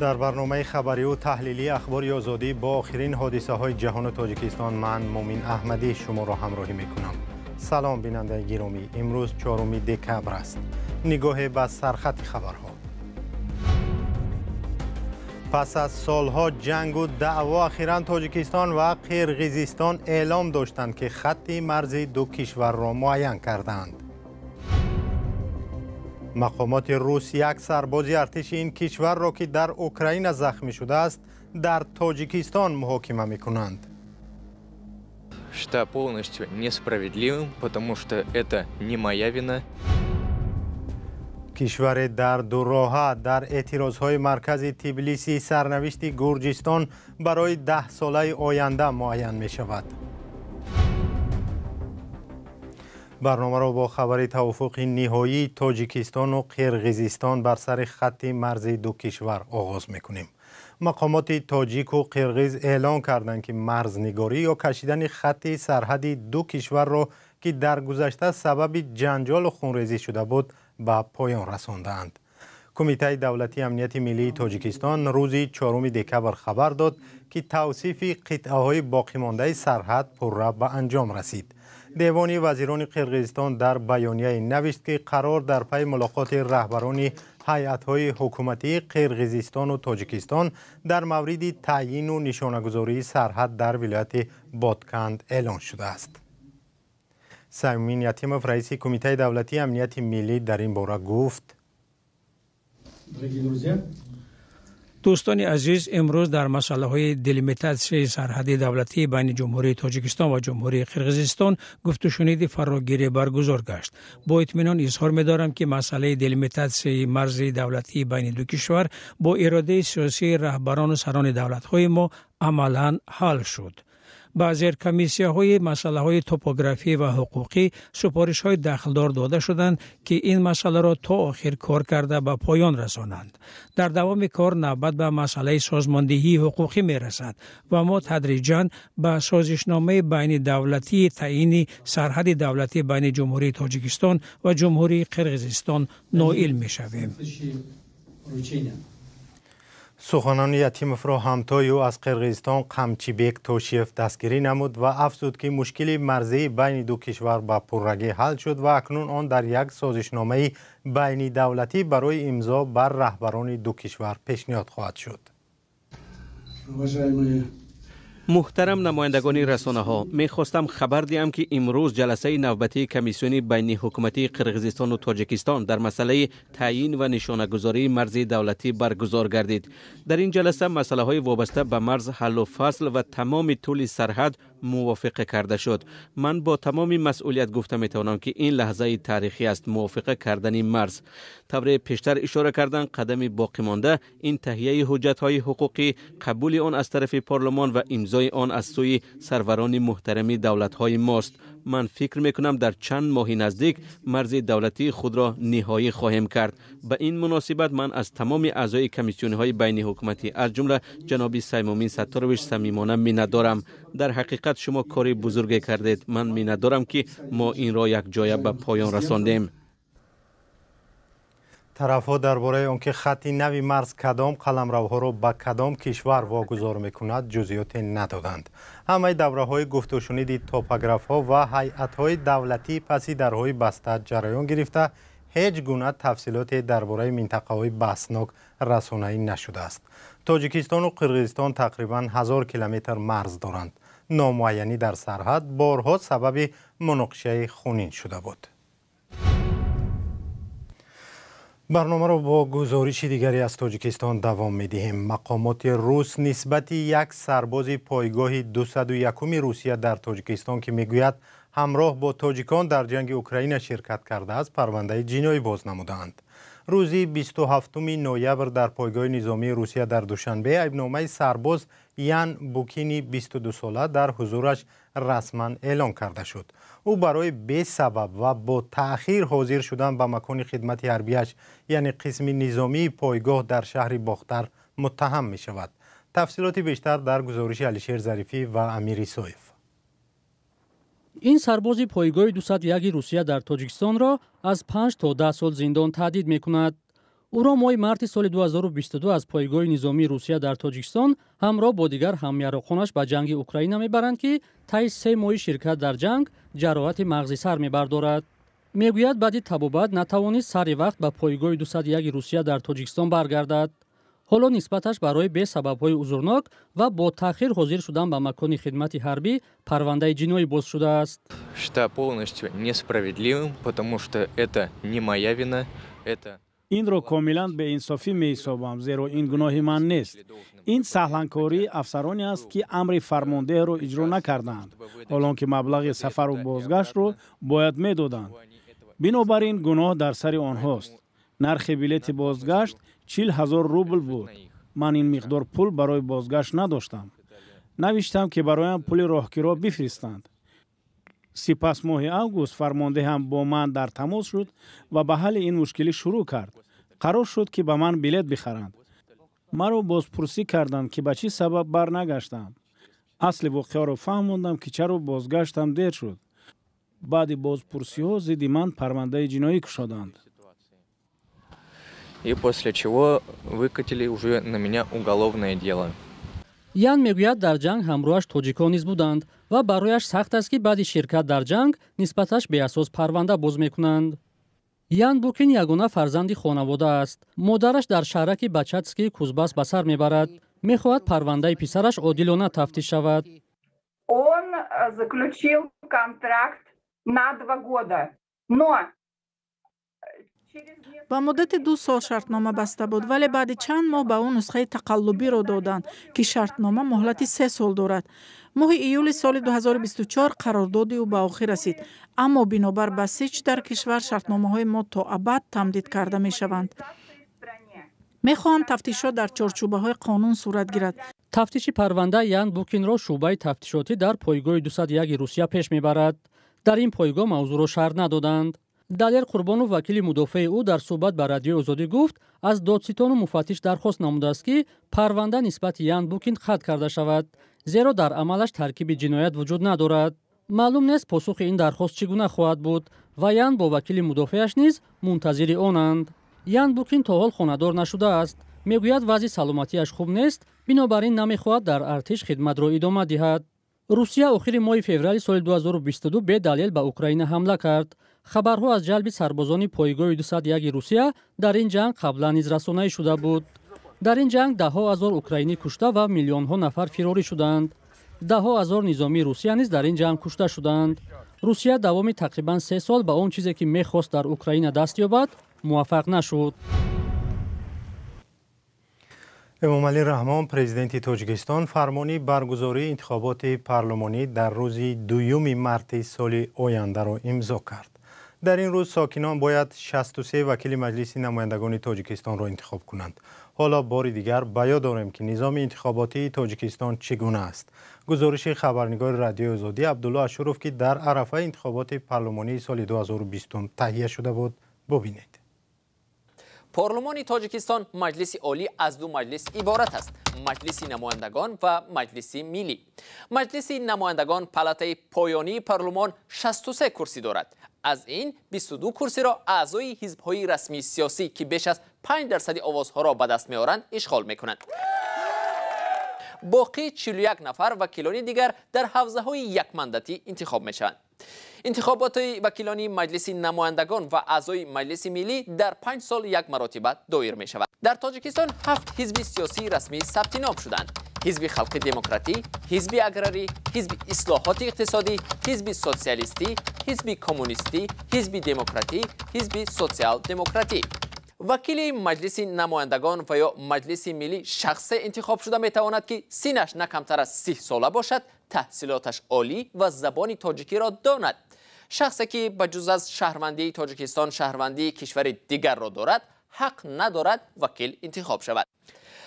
در برنامه خبری و تحلیلی اخبار آزادی با آخرین حادثه های جهان تاجیکستان من مومین احمدی شما را همراهی میکنم. سلام بیننده گرامی، امروز 4 دکبر است. نگاه به سرخط خبرها. پس از سالها جنگ و دعوا اخیراً تاجیکستان و قرقیزستان اعلام داشتند که خط مرزی دو کشور را معین کردند. مقامات روس یک سرباز ارتش این کشور را که در اوکراین زخمی شده است در تاجیکستان محاکمه می‌کنند. Считаю полностью несправедливым, потому что это не моя вина. کشور در دو راهه در اعتراضهای مرکز تبلیسی سرنوشت گرجستان برای 10 ساله آینده معین می شود. برنامه را با خبر توافق نهایی تاجیکستان و قرقیزستان بر سر خط مرزی دو کشور آغاز می کنیم. مقامات تاجیک و قرقیز اعلام کردند که مرزنگاری یا کشیدن خط سرحدی دو کشور را که در گذشته سبب جنجال و خونریزی شده بود به پایان رساندند. کمیته دولتی امنیت ملی تاجیکستان روز 4 دکبر خبر داد که توصیف قطعه‌های باقی مانده سرحد پرره به انجام رسید. دیوان وزیران قرقیزستان در بیانیه نوشت که قرار در پی ملاقات رهبران هیئت‌های حکومتی قرقیزستان و تاجیکستان در مورد تعیین و نشانه‌گذاری سرحد در ولایت بادکند اعلان شده است. سیمین یتیموف رئیس کمیته دولتی امنیت ملی در این باره گفت: دوستان عزیز، امروز در مسئله های دلیمیتاسیون سرحدی دولتی بین جمهوری تاجیکستان و جمهوری قرقیزستان گفت و شنید فراگیری برگزار گشت. با اطمینان اظهار می‌دارم که مسئله دلیمیتاسیون مرزی دولتی بین دو کشور با اراده سیاسی رهبران و سران دولت‌های ما عملاً حل شد. با زیر کمیسیه های مسئله های توپوگرافی و حقوقی سپارش های دخلدار داده شدند که این مسئله را تا آخر کار کرده به پایان رسانند. در دوام کار نوبت به مسئله سازماندهی حقوقی می رسد و ما تدریجاً به سازشنامه بین دولتی تعیین سرحد دولتی بین جمهوری تاجیکستان و جمهوری قرقیزستان نائل می شویم. سخنان یتیموف را همتای او از قرقیزستان قمچیبک توشیف دستگیری نمود و افزود که مشکل مرزی بین دو کشور به پررگی حل شد و اکنون آن در یک سازشنامه بین دولتی برای امضا بر رهبران دو کشور پیشنهاد خواهد شد. محترم نمایندگان رسانه ها، می خواستم خبر دهم که امروز جلسه نوبتی کمیسیون بین حکومتی قرقیزستان و تاجیکستان در مسئله تعیین و نشانه‌گذاری مرزی دولتی برگزار گردید. در این جلسه مسئله های وابسته به مرز حل و فصل و تمام طول سرحد موافقه کرده شد. من با تمام مسئولیت گفته می توانم که این لحظه تاریخی است موافقه کردن مرز. طور پیشتر اشاره کردن قدم باقی مانده این تهیه حجت های حقوقی، قبول آن از طرف پارلمان و امضای آن از سوی سروران محترمی دولت های ماست. من فکر میکنم در چند ماه نزدیک مرز دولتی خود را نهایی خواهیم کرد. به این مناسبت من از تمام اعضای کمیسیون های بین حکومتی از جمله جناب سیمومین ستارویچ صمیمانه منت دارم. در حقیقت شما کاری بزرگی کردید. من منت دارم که ما این را یک جای به پایان رساندیم. طرف‌ها درباره آنکه خط نوی مرز کدام قلمروها را به کدام کشور واگذار می‌کند جزئیات ندادند. همه دوره‌های گفت و شنید توپوگراف‌ها و هیئت‌های دولتی پسی درهای بسته جریان گرفته هیچ گونه تفصیلات درباره منطقه‌های بحثناک رسانه‌ای نشده است. تاجیکستان و قرقیزستان تقریباً 1000 کیلومتر مرز دارند. نامعینی در سرحد بارها سبب مناقشه خونین شده بود. برنامه را با گزارش دیگری از تاجیکستان دوام می‌دهیم. مقامات روس نسبت یک سرباز پایگاه 201 روسیه در تاجیکستان که میگوید همراه با تاجیکان در جنگ اوکراین شرکت کرده است پرونده جنایی باز نمودند. روز 27 نوامبر در پایگاه نظامی روسیه در دوشنبه عیبنامه سرباز یان بوکینی 22 ساله در حضورش رسما اعلان کرده شد. او برای بی سبب و با تأخیر حاضر شدن به مکان خدمت حربیش یعنی قسم نظامی پایگاه در شهر باختر متهم می شود. تفصیلات بیشتر در گزارش علیشیر ظریفی و امیر سویف. این سرباز پایگاه 201 روسیه در تاجیکستان را از 5 تا 10 سال زندان تهدید می کند. او را ماه مارت سال 2022 از پایگاه نظامی روسیه در تاجیکستان همراه با دیگر همیاراخونش به جنگ اوکراین میبرند که طی 3 ماه شرکت در جنگ جراحت مغزی سر میبردارد. میگوید بعد تبابت نتوانست سر وقت به پایگاه 201 روسیه در تاجیکستان برگردد. حالا نسبتش برای به سبب‌های عذرناک و با تأخیر حاضر شدن به مکان خدمت حربی پرونده جنایی باز شده است. Считаю полностью несправедливым, потому что это не моя вина, это این را کاملا به انصافی می حسابم، زیرا این گناه من نیست. این سهلانکاری افسرانی است که امر فرمانده را اجرا نکردند، حالان که مبلغ سفر و بازگشت را باید میدادند. بنابراین گناه در سر آنهاست. نرخ بلیط بازگشت 40,000 روبل بود. من این مقدار پول برای بازگشت نداشتم. نوشتم که برایم پول راهگیرا بفرستند. سپس ماه اوگوست فرمانده هم با من در تماس شد و به حل این مشکلی شروع کرد. قرار شد که به من بلیط بخرند. مرا بازپرسی کردند که به چه سبب برنگشتم. اصل واقعه را فهمیدم که چرا بازگشتم دیر شد. بعد بازپرسی ها ضد من پرونده جنایی کشادند. и после чего выкатили уже на меня уголовное дело. یان میگوید در جنگ همراهش تاجیکان نیز بودند و برایش سخت است که بعد شرکت در جنگ نسبتش به اساس پرونده باز میکنند. یان بوکین یگانه فرزند خانواده است. مادرش در شهرک بچاتسکی کوزباس به سر میبرد. میخواهد پرونده پسرش عادلانه تفتیش شود. Он заключил контракт на 2 года. Но ба муддати 2 сол шартнома баста буд, вале баъди чанд моҳ ба ӯ нусхаи тақаллубиро доданд ки шартнома муҳлати 3 сол дорад. моҳи июли соли 2024 қарордоди ӯ ба охир расид, аммо бинобар ба сич дар кишвар шартномаҳои мо то абад тамдид карда мешаванд. мехоҳам тафтишот дар чорчӯбаҳои қонун сурат гирад. тафтиши парванда Ян Букинро шӯъбаи тафтишотӣ дар пойгоҳи 201 Русия пеш мебарад. дар ин пойгоҳ мавзӯъро шарҳ надоданд. Далер Қурбонов вакили мудофаи ӯ дар суҳбат ба Радиои Озодӣ гуфт, аз додситону муфаттиш дархост намудааст ки парванда нисбати Ян Букин қатъ карда шавад, зеро дар амалаш таркиби ҷиноят вуҷуд надорад. маълум нест посухи ин дархост чӣ гуна хоҳад буд ва Ян бо вакили мудофааш низ мунтазири онанд. Ян Букин то ҳол хонадор нашудааст. мегӯяд вазъи саломатиаш хуб нест, бинобар ин намехоҳад дар артиш хидматро идома диҳад. русия охири моҳи феврали соли 2022 бедалел ба Украина ҳамла кард. хабарҳо аз ҷалби сарбозони пойгоҳи 201 Русия дар ин ҷанг қаблан низ расонӣ шуда буд. дар ин ҷанг даҳҳо ҳазор украинӣ кушта ва миллионҳо нафар фирорӣ шуданд. даҳҳо ҳазор низомии Русия низ дар ин ҷанг кушта шуданд. Русия давоми тақрибан 3 сол ба он чизе ки мехост дар Украина даст ёбад, муваффақ нашуд. эмомалӣ раҳмон, президенти Тоҷикистон, фармони баргузории интихоботи парлумонӣ дар рӯзи 2 марти соли ояндаро имзо кард. дар ин рӯз сокинон бояд 63 вакили маҷлиси намояндагони Тоҷикистонро интихоб кунанд. ҳоло бори дигар ба ёд дорем ки низоми интихоботии Тоҷикистон чӣ гуна аст. гузориши хабарнигори Радиои Озодӣ Абдулло Ашуров ки дар арафаи интихоботи парлумонии соли 2020 таҳия шуда буд, бубинед. پارلمانی تاجیکستان مجلس عالی از 2 مجلس عبارت است: مجلس نمایندگان و مجلس ملی. مجلس نمایندگان پلاته پایانی پارلمان 63 کرسی دارد. از این 22 کرسی را اعضای حزب‌های رسمی سیاسی که بیش از 5% آوازها را به دست می‌آورند اشغال می‌کنند. باقی 41 نفر وکیلان دیگر در حوزه‌های یک مندتی انتخاب می‌شوند. انتخابات وکیلان مجلس نمایندگان و اعضای مجلس ملی در 5 سال یک مرتبه دایر می شود. در تاجیکستان 7 حزب سیاسی رسمی ثبت نام شدند: حزب خلق دموکراتی، حزب اگراری، حزب اصلاحات اقتصادی، حزب سوسیالیستی، حزب کمونیستی، حزب دموکراتی، حزب سوسیال دموکراتی. وکیل مجلس نمایندگان و یا مجلس ملی شخص انتخاب شده می تواند که سنش نه کمتر از 30 ساله باشد، تحصیلاتش عالی و زبان تاجیکی را داند. شخصی که بجز از شهروندی تاجیکستان شهروندی کشور دیگر را دارد، حق ندارد وکیل انتخاب شود.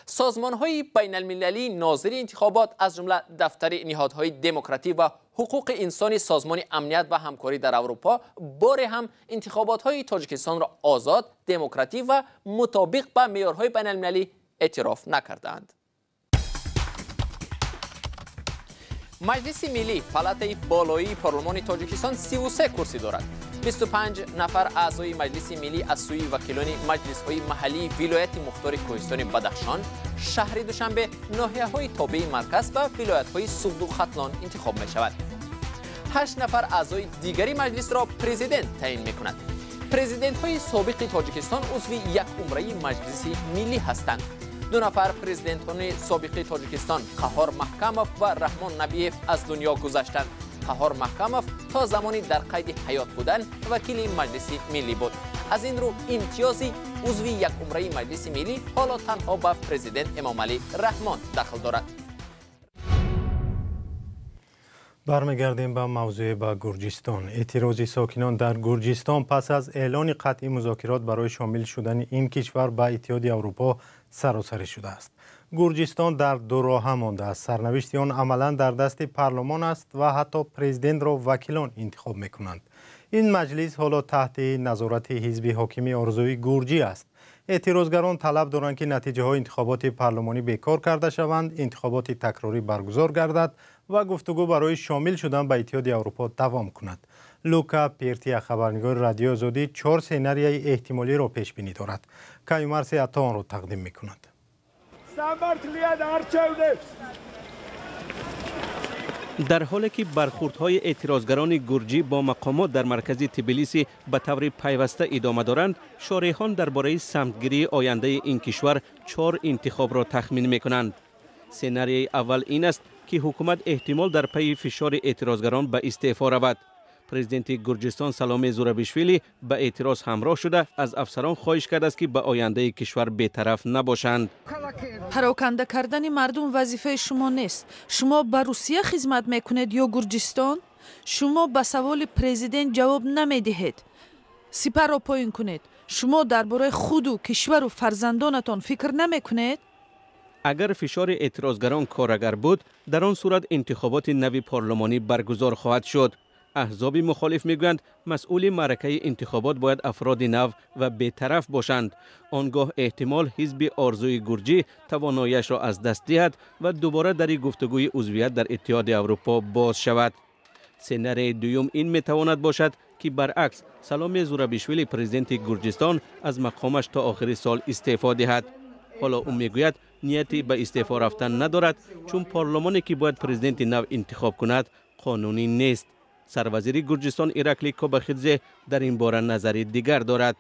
سازمان‌های بین المللی ناظر انتخابات از جمله دفتر نهادهای دموکراتی و حقوق انسانی سازمان امنیت و همکاری در اروپا بار هم انتخابات‌های تاجیکستان را آزاد، دموکراتی و مطابق با معیارهای بین المللی اعتراف نکردند. مجلس ملی پلاته بالایی پارلمان تاجیکستان 33 کرسی دارد. 25 نفر اعضای مجلس ملی از سوی وکیلان مجلس‌های محلی ولایت مختار کوهستان بدخشان، شهر دوشنبه، ناحیه‌های تابع مرکز و ولایت‌های سوخت و ختلان انتخاب می‌شود. 8 نفر اعضای دیگری مجلس را پرزیدنت تعیین می‌کند. پرزیدنت‌های سابق تاجیکستان عضو یک عمره مجلس ملی هستند. 2 نفر پرزیدنت‌های سابق تاجیکستان، قهار محکموف و رحمان نبیف از دنیا گذشتند. قهار محکموف تا زمانی در قید حیات بودن وکیل مجلس ملی بود. از این رو امتیازی عضو یک عمره مجلس ملی حالا تنها به پرزیدنت امام علی رحمان دخل دارد. برمیگردیم به موضوع گرجستان. اعتراض ساکنان در گرجستان پس از اعلان قطعی مذاکرات برای شامل شدن این کشور به اتحاد اروپا سراسری شده است. گرجستان در دو راه مانده است. سرنوشت آن عملا در دست پارلمان است و حتی پرزیدنت را وکیلان انتخاب می‌کنند. این مجلس حالا تحت نظارت حزب حاکم آرزوی گرجی است. اعتراضگران طلب دارند که نتیجه های انتخابات پارلمانی بیکار کرده شوند، انتخابات تکراری برگزار گردد و گفتگو برای شامل شدن به اتحاد اروپا دوام کند. لوکا پیرتی خبرنگار رادیو آزادی 4 سناریوی احتمالی را پیش بینی دارد. کایومرس عطا آن را تقدیم می‌کند. در حالی که برخوردهای اعتراضگران گرجی با مقامات در مرکز تبلیسی به طور پیوسته ادامه دارند، شارحان درباره سمتگیری آینده این کشور 4 انتخاب را تخمین می‌کنند. سناریوی اول این است که حکومت احتمال در پی فشار اعتراضگران به استعفا رود. پرزیدنت گرجستان سالومه زورابیشویلی به اعتراض همراه شده از افسران خواهش کرده است که به آینده کشور بی‌طرف نباشند. پراکنده کردن مردم وظیفه شما نیست. شما به روسیه خدمت میکنید یا گرجستان؟ شما به سوال پرزیدنت جواب نمیدهید. سپر را پایین کنید. شما درباره خود و کشور و فرزندانتان فکر نمیکنید؟ اگر فشار اعتراضگران کارگر بود، در آن صورت انتخابات نوی پارلمانی برگزار خواهد شد. احزاب مخالف میگویند مسئول معرکه انتخابات باید افراد نو و بی‌طرف باشند. آنگاه احتمال حزب آرزوی گرجی تواناییش را از دست دهد و دوباره در گفتگوی عضویت در اتحاد اروپا باز شود. سناریوی دوم این میتواند باشد که برعکس سالومه زورابیشویلی پرزیدنت گرجستان از مقامش تا آخر سال استعفا دهد. حالا او میگوید نیتی به استعفا رفتن ندارد چون پارلمانی که باید پرزیدنت نو انتخاب کند قانونی نیست. سروزیر گرجستان ایرکلی کوباخیدزه در این باره نظری دیگر دارد.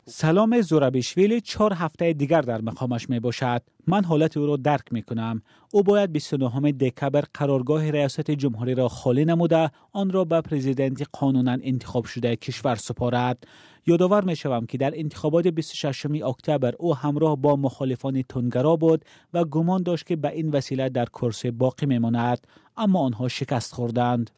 سالومه زورابیشویلی 4 هفته دیگر در مقامش می باشد. من حالت او را درک می کنم. او باید 29 دکبر قرارگاه ریاست جمهوری را خالی نموده آن را به پرزیدنت قانونا انتخاب شده کشور سپارد. یادآور می شوم که در انتخابات 26 اکتبر او همراه با مخالفان تندگرا بود و گمان داشت که به این وسیله در کرسی باقی می ماند، اما آنها شکست خوردند.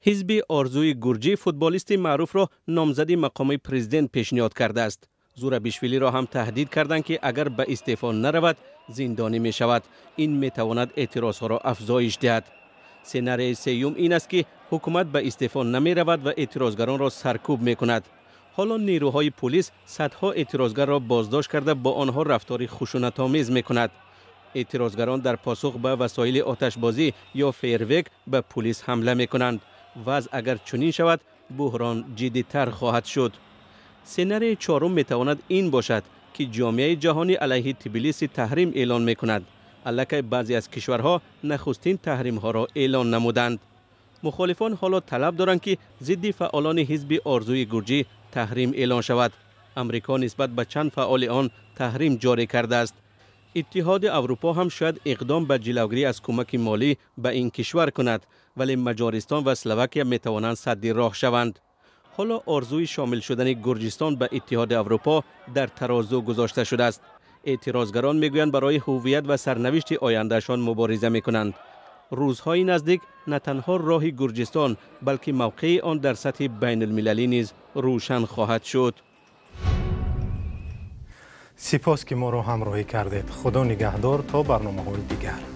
حزب آرزوی گرجی فوتبالیست معروف را نامزدی مقام پرزیدنت پیشنهاد کرده است. زورابیشویلی را هم تهدید کردند که اگر به استعفا نرود زندانی می شود. این می تواند اعتراضها را افزایش دهد. سناریوی سوم این است که حکومت به استعفا نمی رود و اعتراضگران را سرکوب می کند. حالا نیروهای پلیس صدها اعتراضگر را بازداشت کرده با آنها رفتار خشونت‌آمیز می کند. اعتراضگران در پاسخ به وسایل آتشبازی یا فیرویک به پلیس حمله می کنند. وضع اگر چنین شود بحران جدی‌تر خواهد شد. سناریوی چهارم می تواند این باشد که جامعه جهانی علیه تبلیسی تحریم اعلان می کند. البته بعضی از کشورها نخستین تحریم ها را اعلان نمودند. مخالفان حالا طلب دارند که ضد فعالان حزب آرزوی گرجی تحریم اعلان شود. امریکا نسبت به چند فعال آن تحریم جاری کرده است. اتحاد اروپا هم شاید اقدام به جلوگیری از کمک مالی به این کشور کند، ولی مجارستان و اسلواکیه می توانند سد راه شوند. حالا آرزوی شامل شدن گرجستان به اتحاد اروپا در ترازو گذاشته شده است. اعتراضگران میگویند برای هویت و سرنوشت آیندهشان مبارزه میکنند. روزهای نزدیک نه تنها راه گرجستان بلکه موقع آن در سطح بین المللی نیز روشن خواهد شد. سپاس که ما را همراهی کردید. خدا نگهدار تا برنامه‌های دیگر.